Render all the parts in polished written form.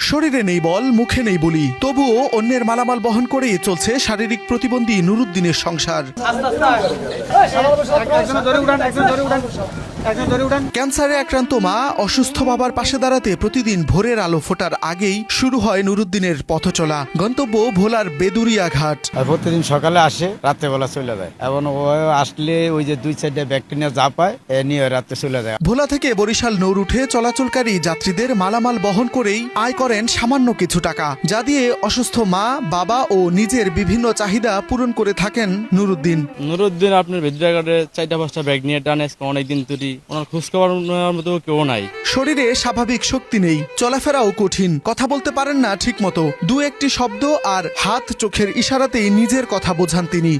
শরীরে নেই বল, মুখে নেই বলি, তবুও অন্যের মালামাল বহন করে চলছে শারীরিক প্রতিবন্ধী নুরুদ্দিনের সংসার। ক্যান্সারে আক্রান্ত মা অসুস্থ বাবার পাশে দাঁড়াতে প্রতিদিন ভোরের আলো ফোটার আগেই শুরু হয় নুরুদ্দিনের পথচলা। গন্তব্য ভোলার বেদুরিয়া ঘাট। প্রতিদিন সকালে আসে, রাত্রেবেলা চলে যায়। এবং ও আসলে ওই যে 2-4টা ব্যক্তি নিয়ে যা পায় এ নিয়ে রাত্রে চলে যায়। ভোলা থেকে বরিশাল নৌরুটে চলাচলকারী যাত্রীদের মালামাল বহন করেই আয় করেন সামান্য কিছু টাকা, যা দিয়ে অসুস্থ মা, বাবা ও নিজের বিভিন্ন চাহিদা পূরণ করে থাকেন নুরুদ্দিন। নুরুদ্দিন আপনার বেদুরিয়া ঘাটে 4-5টা ব্যাগ নিয়ে টানে অনেকদিন তুলি, ওনার খোঁজখবর নেওয়ার মতো কেউ নাই। শরীরে স্বাভাবিক শক্তি নেই, চলাফেরাও কঠিন, কথা বলতে পারেন না ঠিক মতো। দু একটি শব্দ আর হাত চোখের ইশারাতেই নিজের কথা বোঝান তিনি।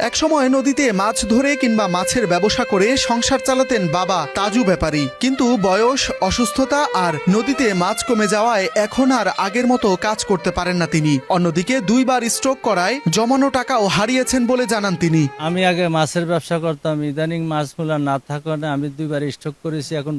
একসময় নদীতে মাছ ধরে কিংবা মাছের ব্যবসা করে সংসার চালাতেন বাবা তাজু ব্যাপারী, কিন্তু বয়স, অসুস্থতা আর নদীতে মাছ কমে যাওয়ায় এখন আর আগের মতো কাজ করতে পারেন না তিনি। অন্যদিকে 2বার স্ট্রোক করায় জমানো টাকাও হারিয়েছেন বলে জানান তিনি। আমি আগে মাছের ব্যবসা করতাম, ইদানিং মাছগুলা না থাকার আমি 2বার স্ট্রোক করেছি, এখন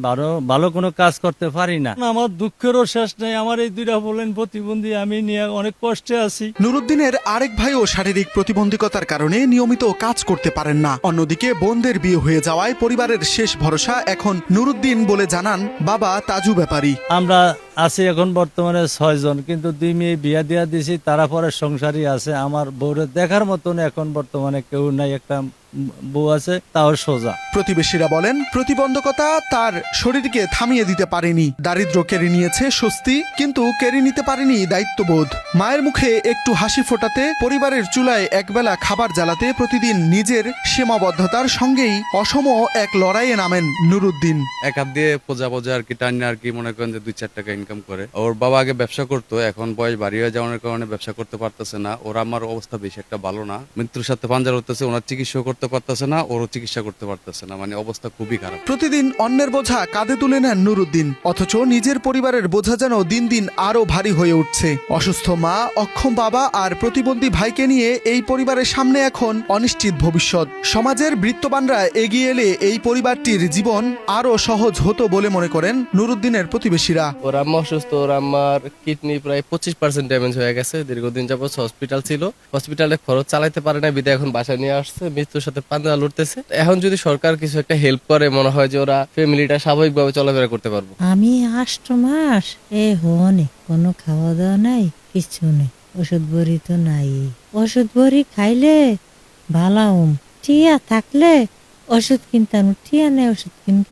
ভালো কোনো কাজ করতে পারি না। আমার দুঃখেরও শেষ নেই, আমার এই 2টা বলেন প্রতিবন্ধী, আমি নিয়ে অনেক কষ্টে আছি। নুরুদ্দিনের আরেক ভাইও শারীরিক প্রতিবন্ধিতার কারণে নিয়মিত কাজ করতে পারেন না। অন্যদিকে বোনদের বিয়ে হয়ে যাওয়ায় পরিবারের শেষ ভরসা এখন নুরুদ্দিন বলে জানান বাবা তাজু ব্যাপারী। আমরা আছি এখন বর্তমানে 6 জন, কিন্তু 2 মেয়ে বিয়া দিয়া দিয়েছি, তারা পরে সংসারই আছে। আমার বউরে দেখার মতন এখন বর্তমানে কেউ নাই, একটা বউ আছে, তাও সোজা। প্রতিবেশীরা বলেন প্রতিবন্ধকতা তার শরীরকে থামিয়ে দিতে পারেনি, দারিদ্র কেড়ে নিয়েছে স্বস্তি, কিন্তু কেড়ে নিতে পারেনি দায়িত্ববোধ। মায়ের মুখে একটু হাসি ফোটাতে, পরিবারের চুলায় একবেলা খাবার জ্বালাতে প্রতিদিন নিজের সীমাবদ্ধতার সঙ্গেই অসম এক লড়াইয়ে নামেন নুরুদ্দিন। এক হাত দিয়ে পোজা আর কি টান্নে আর কি, মনে করেন যে 2-4 টাকা ইনকাম করে। ওর বাবা আগে ব্যবসা করতো, এখন বয়স বাড়ি হয়ে যাওয়ার কারণে ব্যবসা করতে পারতেছে না। ওর আমার অবস্থা বেশি একটা ভালো না, মৃত্যুর সাথে পাঞ্জা লড়তেছে। ওনার চিকিৎসা করতে পারতেছে না, ওরও চিকিৎসা করতে পারতেছে না, মানে অবস্থা খুবই খারাপ। প্রতিদিন অন্যের বোঝা কাঁধে তুলে নেন নুরুদ্দিন, অথচ নিজের পরিবারের বোঝা যেন দিন দিন আরো ভারী হয়ে উঠছে। অসুস্থ মা, অক্ষম বাবা আর প্রতিবন্ধী ভাইকে নিয়ে এই পরিবারের সামনে এখন অনিশ্চিত ভবিষ্যৎ। সমাজের বৃত্তবানরা এগিয়ে এলে এই পরিবারটির জীবন আরো সহজ হতো বলে মনে করেন নুরুদ্দিনের প্রতিবেশীরা। ওর আম্মা অসুস্থ, ওর আম্মার কিডনি প্রায় 25% ড্যামেজ হয়ে গেছে। দীর্ঘদিন যাবত হসপিটাল ছিল, হসপিটালে খরচ চালাইতে পারে না, বিদায় এখন বাসায় নিয়ে আসছে, মৃত্যুর সাথে পাঞ্জা লড়তেছে। এখন যদি সরকার কিছু একটা হেল্প করে, মনে হয় যে ওরা ফ্যামিলিটা স্বাভাবিকভাবে চলাফেরা করতে পারবো। আমি 8 মাস হনে কোনো খাওয়া দাওয়া নাই, কিছু নেই, ওষুধ বড়ি তো নাই। ওষুধ বড়ি খাইলে ভালাম, টিয়া থাকলে ওষুধ কিনতাম, টিয়া নেই, ওষুধ কিন